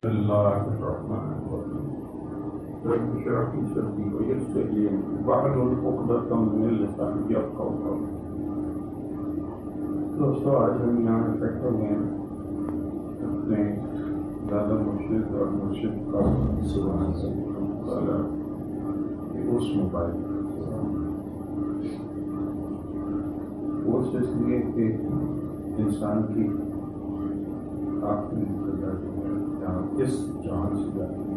اللہ الرحمن الرحیم رب اشرح لي صدري ويسر لي امري واحلل عقدۃ من لسانی یفقہوا قولی۔ دوستو، آج ہم یہاں اکٹھے ہوئے ہیں اپنے دادا مرشد اور مرشد کا سبحان اللہ اس مبارک اس لیے کہ انسان کی آخری سزا جو ہے اس جہان سے جاتی ہے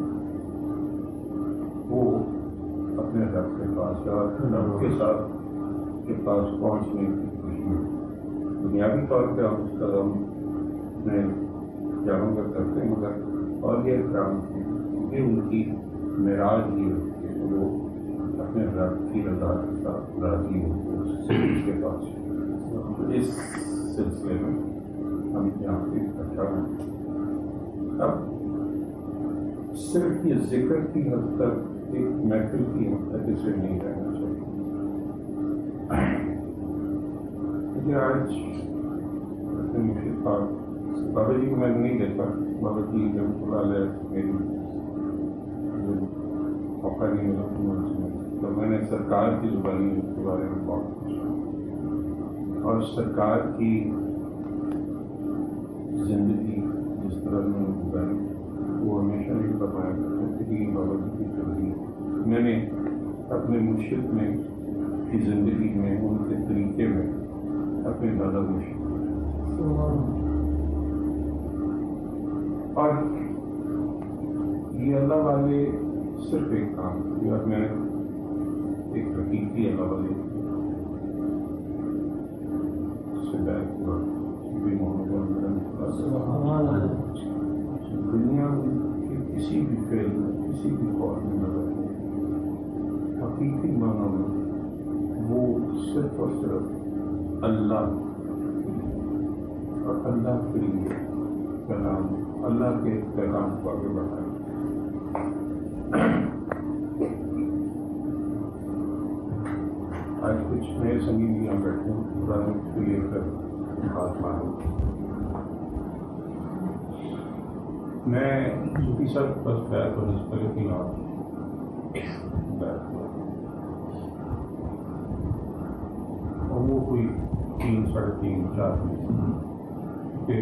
وہ اپنے رب کے پاس یا رب کے ساتھ کے پاس پہنچنے کی خوشی میں دنیاوی طور پہ ہم اس قدم میں جاگوں کا کرتے ہیں، مگر اور یہ اکرام یہ ان کی معراج یہ ہوتی ہے کہ وہ اپنے رب کی رضا کے ساتھ راضی ہوتے ہیں اس کے پاس۔ اس سلسلے میں ہم یہاں پہ اکٹھا ہیں۔ اب صرف یہ ذکر کی حد تک ایک محفل کی حد تک اسے نہیں رہنا چاہیے۔ یہ آج اپنے مرشد پاک بابا جی کو میں نہیں دیکھا، بابا جی جب خدا لے میری موقع نہیں ملا تو میں نے سرکار کی زبانی کے بارے میں بہت پوچھا اور سرکار کی زندگی جس طرح میں نے گزاری وہ ہمیشہ یہ فرمایا کرتے تھے کہ بابا جی کی زندگی میں نے اپنے مرشد میں کی زندگی میں ان کے طریقے میں اپنے دادا مرشد اور یہ اللہ والے صرف ایک کام کیا اور میں ایک حقیقی اللہ والے سے بیت ہوا دنیا کے کسی بھی فعل میں کسی بھی قول میں نظر نہیں، حقیقی معنوں میں وہ صرف اور صرف اللہ اور اللہ کے لیے کلام، اللہ کے پیغام کو آگے بڑھائیں۔ آج کچھ نئے سنگی یہاں بیٹھے ہیں قرآن کو لے کر بات مانوں۔ میں صوفی صاحب کے پاس بیت اور اس پر کی بات بیت ہوا اور وہ کوئی 3 ساڑھے 3 4 کہ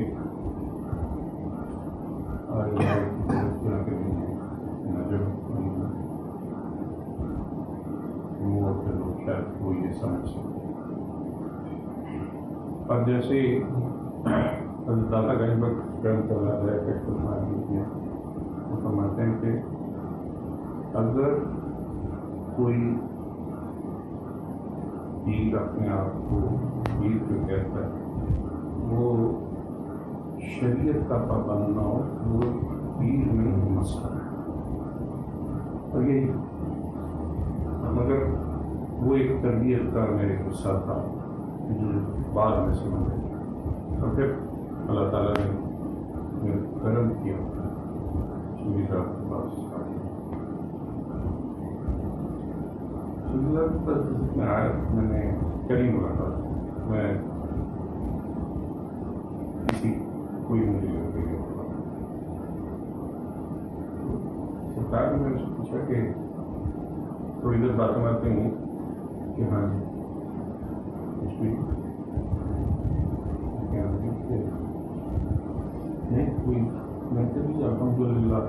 شاید وہ یہ سمجھ سکتے اور جیسے حضرت دادا گنج بخش رحمۃ اللہ علیہ کے وہ فرماتے ہیں کہ اگر کوئی پیر اپنے آپ کو پیر کو کہتا ہے وہ شریعت کا پابند نہ ہو وہ پیر میں مسئلہ ہے، اور یہی مگر وہ ایک تربیت کا میرے غصہ تھا جو بعد میں سمجھ گئی اور پھر اللہ تعالیٰ نے میرے کرم کیا سویدھا کے پاس میں آیا، میں نے کہیں ملاقات میں کسی کوئی مجھے لگ گئی سرکار نے میرے سے پوچھا کہ تھوڑی دیر باتیں باتیں ہوں کہ ہاں جی کچھ بھی نہیں کوئی میں تو بھی الحمد للہ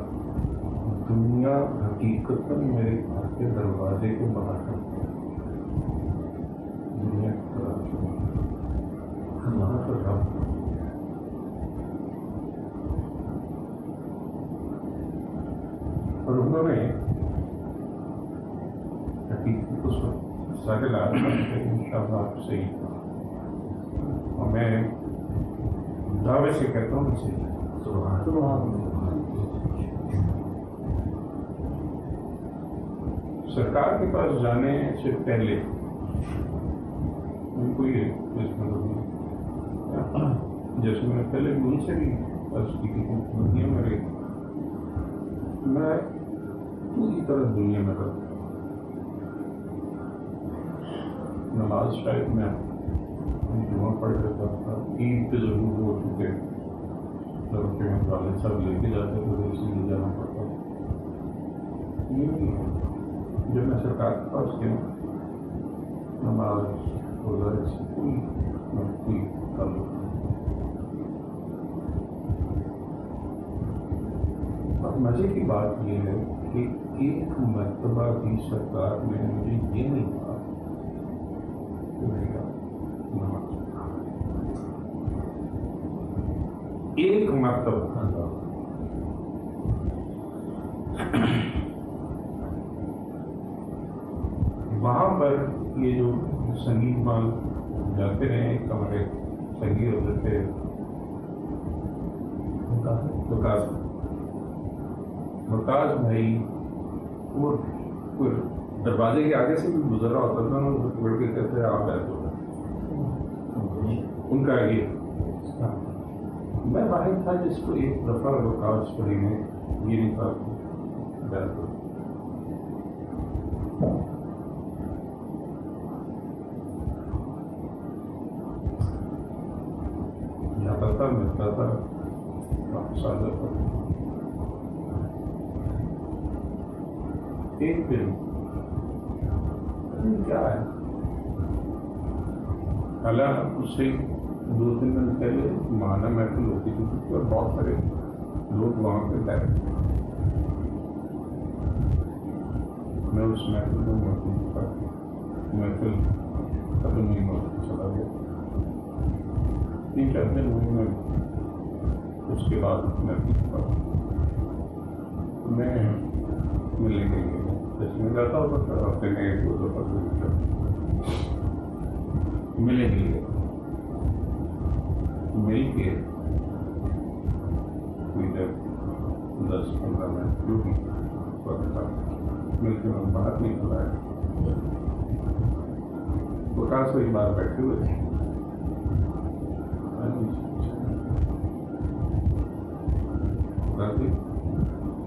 دنیا حقیقت میرے گھر کے دروازے کے باہر کرتے ہیں، دنیا کی طرف وہاں پر کام اور انہوں نے حقیقت کو سارے لاکھ ان شاء اللہ آپ صحیح تھا اور میں دعوے سے کہتا ہوں اسے سرکار کے پاس جانے سے پہلے ان کو یہ جیسے میں نے پہلے ان سے بھی عرض کی دنیا میں رہی میں پوری طرح دنیا میں رہتا نماز شاید میں جمعہ پڑھ لیتا تھا، عید پہ ضرور وہ چکے والد صاحب لے کے جاتے تھے، اسی میں سرکار کے پاس گیا، نماز گزارے سے کوئی تعلق نہیں۔ اور مزے کی بات یہ ہے کہ ایک مرتبہ بھی سرکار نے مجھے یہ نہیں کہا کہ بھیا نماز، ایک مرتبہ وہاں پر یہ جو سنگیت مال جاتے رہے، ہمارے سنگیت ہوتے تھے وکاس بھائی، وہ دروازے کے آگے سے بھی گزر رہا ہوتا تھا نا، بڑھ کے کہتے ہیں آپ بیٹھ ہو، ان کا یہ میں واحد تھا جس کو ایک دفعہ وکاس بھائی نے یہ نہیں کہا بیٹھ ہو۔ جاتا تھا، ملتا تھا، واپس آ جاتا تھا۔ ایک دن کیا ہے، حالانکہ اس سے 2-3 دن پہلے مانا محفل ہوتی تھی اور بہت سارے لوگ وہاں پہ بیٹھے، میں اس محفل میں موجود تھا، محفل ختم ہوئی موجود چلا گیا۔ 3-4 دن ہوئے میں اس کے بعد میں ملنے کے لیے جس میں جاتا ہوتا تھا، ہفتے میں 1-2 دفعہ ملنے کے لیے مل کے کوئی جب 10-15 منٹ جو بھی وقت تھا مل کے ہم باہر نہیں بلایا، وکاس وہی باہر بیٹھے ہوئے تھے،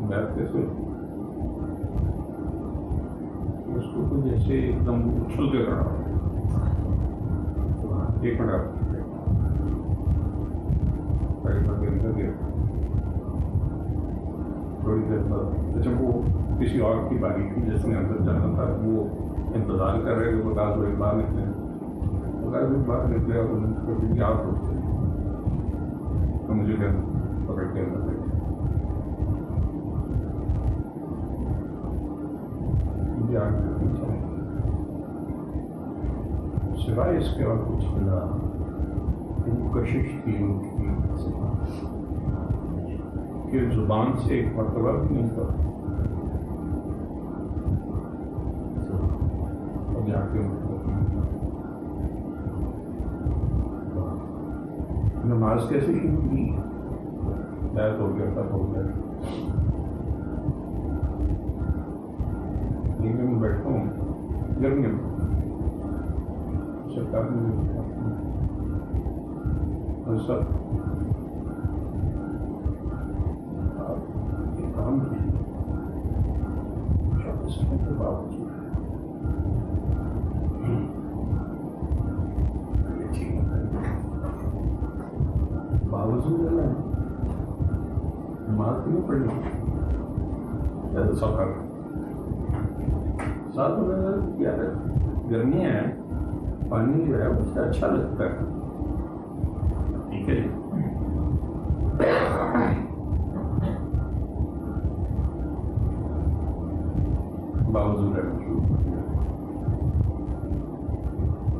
بیٹھتے تھے اس کو جیسے ایک دم اچھل کے کرنا، ایک منٹ تھوڑی دیر بعد جب وہ کسی اور کی باری تھی جس نے اندر جانا تھا، وہ انتظار کر رہے کہ وکاس بھائی باہر نکلے، وکاس بھائی باہر نکلے اور آپ روکتے تو مجھے پکڑ کے اندر بیٹھے، سوائے اس کے اور کچھ ملا، کشش تھی ان کی کہ زبان سے ایک مرتبہ بھی نہیں تھا، اور جا کے نماز کیسے شروع کی، بیت ہو گیا تب ہو گیا، لیکن میں بیٹھتا ہوں گرمیوں میں سرکار نے سب کام کے باوجود نماز نہیں پڑھی، زیادہ سوکھا ساتھ میں کیا ہے، گرمیاں ہیں، پانی جو ہے اس سے اچھا لگتا ہے، ٹھیک ہے، باوجود ہے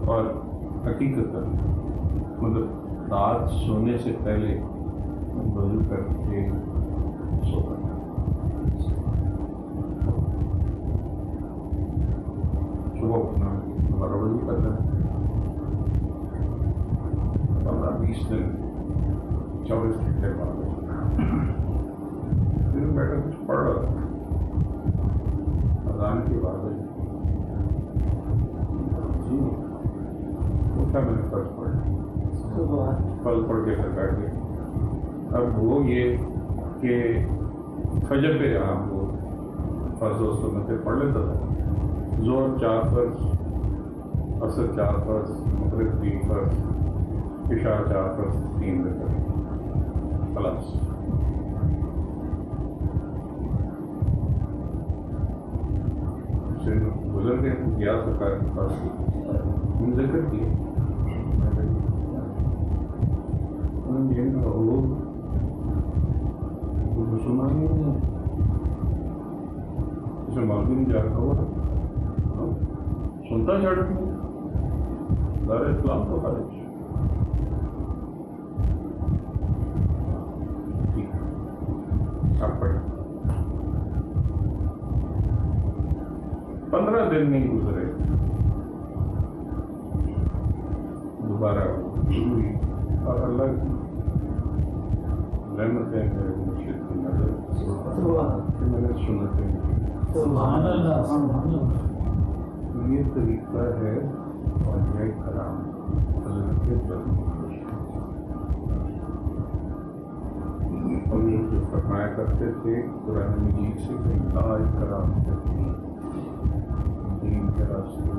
اور حقیقت مطلب رات سونے سے پہلے وضو کر کے سونا، صبح اٹھنا، ہمارا وضو کرنا، 15-20 دن 24 گھنٹے بعد پھر بیٹھا کچھ پڑھ رہا تھا، اذان کے بعد اٹھا، میں نے فرض پڑھ پڑھ کے پھر بیٹھ گئے۔ اب وہ یہ کہ فجر پہ ہم وہ فرض و سنتیں پڑھ لیتا تھا، ظہر 4 فرض، عصر 4 فرض، مغرب 3 فرض، عشاء 4 فرض، 3 رکعت، خلاص۔ گزر گئے تو گیا سرکار کے پاس ذکر کیا مسلمان نہیں اسے معلوم جا رہا ہوا سنتا چڑھ دار اسلام تو خارج 15 دن نہیں گزرے دوبارہ شروع ہوئی اور اللہ کی رحمتیں میرے مرشد کی نظر میں نے سنتیں یہ طریقہ ہے اور یہ کرام حضرت اور یہ جو فرمایا کرتے تھے قرآن مجید سے کہ لا کرام دین کے راستے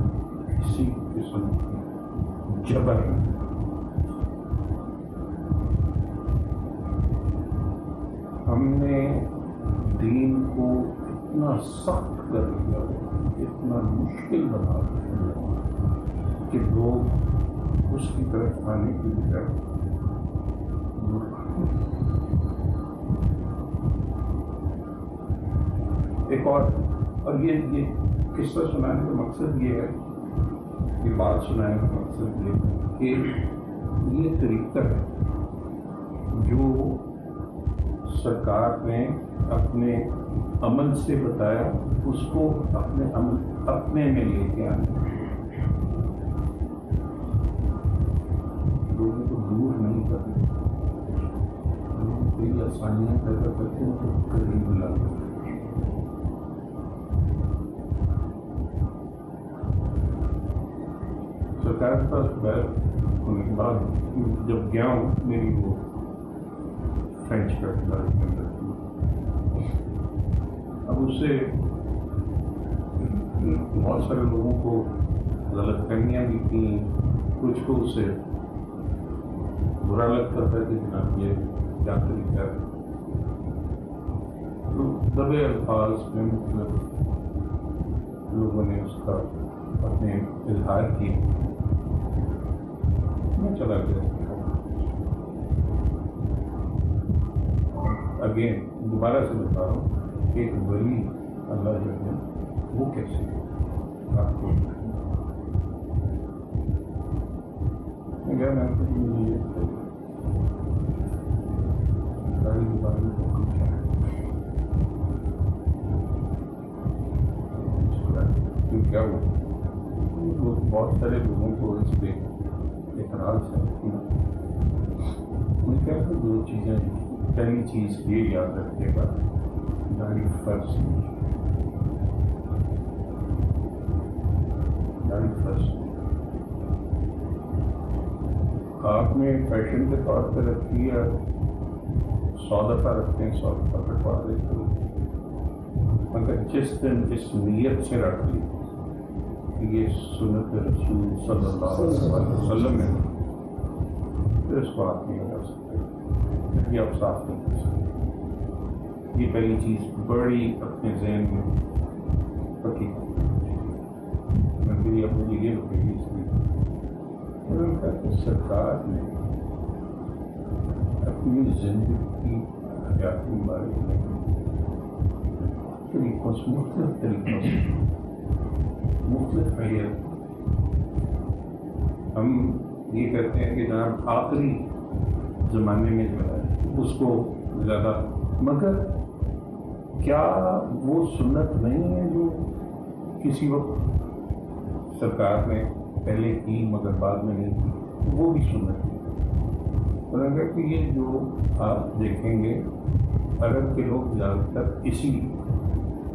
کسی قسم کی جبر ہم نے دین کو اتنا سخت کر دیا اتنا مشکل بنا دیا کہ لوگ اس کی طرف آنے کی بجائے ایک اور یہ قصہ سنانے کا مقصد یہ ہے یہ بات سنانے کا مقصد یہ ہے کہ یہ طریقہ ہے جو سرکار نے اپنے عمل سے بتایا اس کو اپنے عمل اپنے میں لے کے آنا لوگوں کو دور نہیں کرتے کوئی آسانیاں پیدا کرتے ہیں تو قریب لاتے سرکار کے پاس بیٹھ ہونے کے بعد جب گیا ہوں میری وہ فرینچ کا کلاس کے اندر اب اس سے بہت سارے لوگوں کو غلط فہمیاں بھی تھیں کچھ کو اس سے برا لگتا تھا کہ جناب یہ کیا طریقہ ہے تو دبے الفاظ میں مطلب لوگوں نے اس کا اپنے اظہار کیا میں چلا گیا اگین دوبارہ سے بتا رہا ہوں کہ ایک ولی اللہ جو ہے وہ کیسے آپ کو کیا ہوا بہت سارے لوگوں کو اس پہ اعتراض ہے ان کا دو چیزیں پہلی چیز یہ یاد رکھے گا داڑھی فرض آپ نے فیشن کے طور پہ رکھی ہے 100 دفعہ رکھتے ہیں 100 دفعہ کٹوا دیتے مگر جس دن اس نیت سے رکھ لی کہ یہ سنت رسول صلی اللہ علیہ وسلم ہے پھر اس کو آپ نہیں لگا سکتے یہ آپ صاف نہیں کر سکتے یہ پہلی چیز بڑی اپنے ذہن میں پکی میں اپنے لیے یہ رکے گی اس لیے کہ سرکار نے اپنی زندگی حیاتی مبارک میں طریقوں سے مختلف طریقوں سے مختلف حیات ہم یہ کہتے ہیں کہ جناب آخری زمانے میں جو ہے اس کو زیادہ مگر کیا وہ سنت نہیں ہے جو کسی وقت سرکار نے پہلے کی مگر بعد میں نہیں کی وہ بھی سنت ہے اگر کہ یہ جو آپ دیکھیں گے عرب کے لوگ زیادہ تر اسی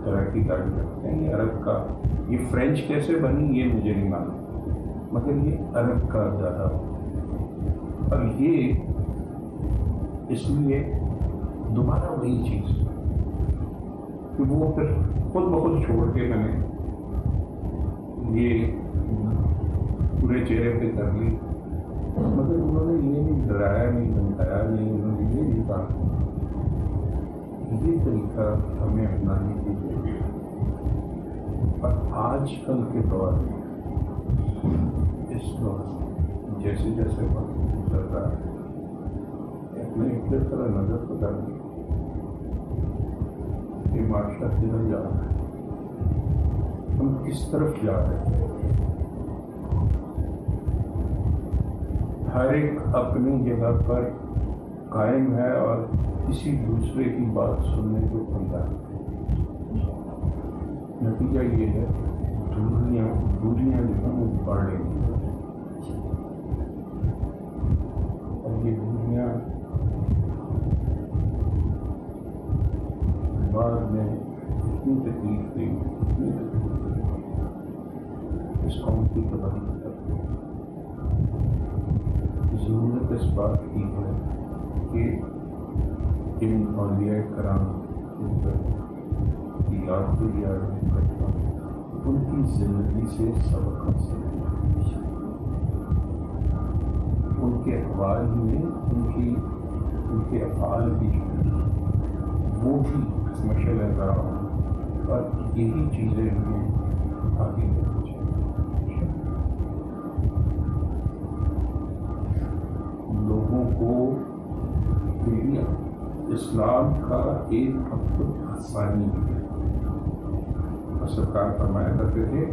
طرح کی گاڑی رکھتے ہیں یہ عرب کا یہ فرینچ کیسے بنی یہ مجھے نہیں معلوم مگر یہ عرب کا زیادہ اور یہ اس لیے دوبارہ وہی چیز کہ وہ پھر خود بخود چھوڑ کے میں نے یہ پورے چہرے پہ کر لی مگر انہوں نے یہ نہیں ڈرایا نہیں دھمکایا نہیں انہوں نے یہ نہیں کہا یہ طریقہ ہمیں اپنانے کی ضرورت اور آج کل کے دور میں اس دور جیسے جیسے وقت گزر رہا ہے میں ایک طرح نظر پتا نہیں کہ معاشرہ کدھر جا رہا ہے، ہم کس طرف جا رہے ہیں. ہر ایک اپنی جگہ پر قائم ہے اور کسی دوسرے کی بات سننے کو تیار ہے. نتیجہ یہ ہے دوریاں جو ہیں وہ بڑھ رہی ہیں اور یہ دوریاں بعد میں اتنی تکلیف دی اس قوم کی تباہی کرتی ہے. ضرورت اس بات کی ہے کہ ان اولیاء کرام کی یاد کے لیے ان کی زندگی سے سبق حاصل کریں، ان کے اقوال میں ان کے افعال بھی وہ بھی مشعل راہ ہوں اور یہی چیزیں ہمیں آگے لے چاہیے. لوگوں کو اسلام کا ایک وقت آسانی ہے اور سرکار فرمایا کرتے تھے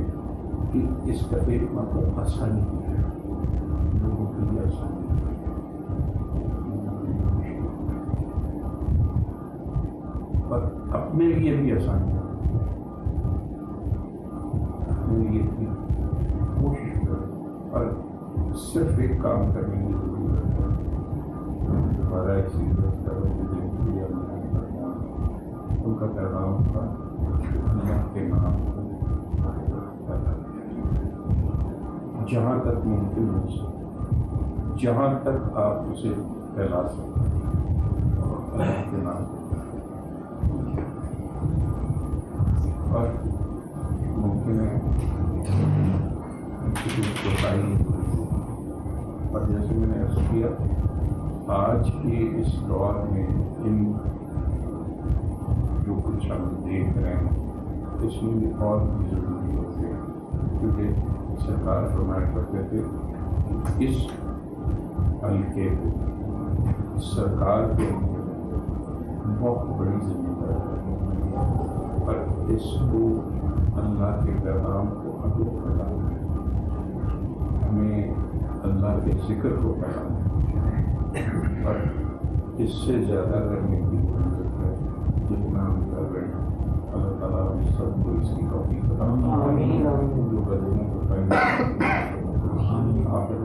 کہ اس کا ایک مطلب آسانی ہے، لوگوں کے لیے آسانی اور اپنے لیے بھی آسانی ہے. اپنے لیے بھی کوشش کرو اور صرف ایک کام کرنے کی ضرورت ہے، ہمارا اسی ان کا پیغام تھا اللہ کے نام کو جہاں تک ممکن ہو سکے، جہاں تک آپ اسے پھیلا سکیں اللہ کے نام اور ممکن ہے اور جیسے میں نے عرض کیا آج کے اس دور میں ان جو کچھ ہم دیکھ رہے ہیں اس میں بھی اور بھی ضروری ہوتے ہیں کیونکہ سرکار فرمایا کرتے تھے اس حلقے کو سرکار کے بہت بڑی ذمہ داری ہے اور اس کو اللہ کے پیغام کو آگے پھیلانا ہے، ہمیں اللہ کے ذکر کو پھیلانا ہے اور اس سے زیادہ کرنے کی ضرورت ہے جتنا ہم کر رہے ہیں. اللہ تعالیٰ ہم سب کو اس کی توفیق عطا فرمائے جو غریبوں کو آخر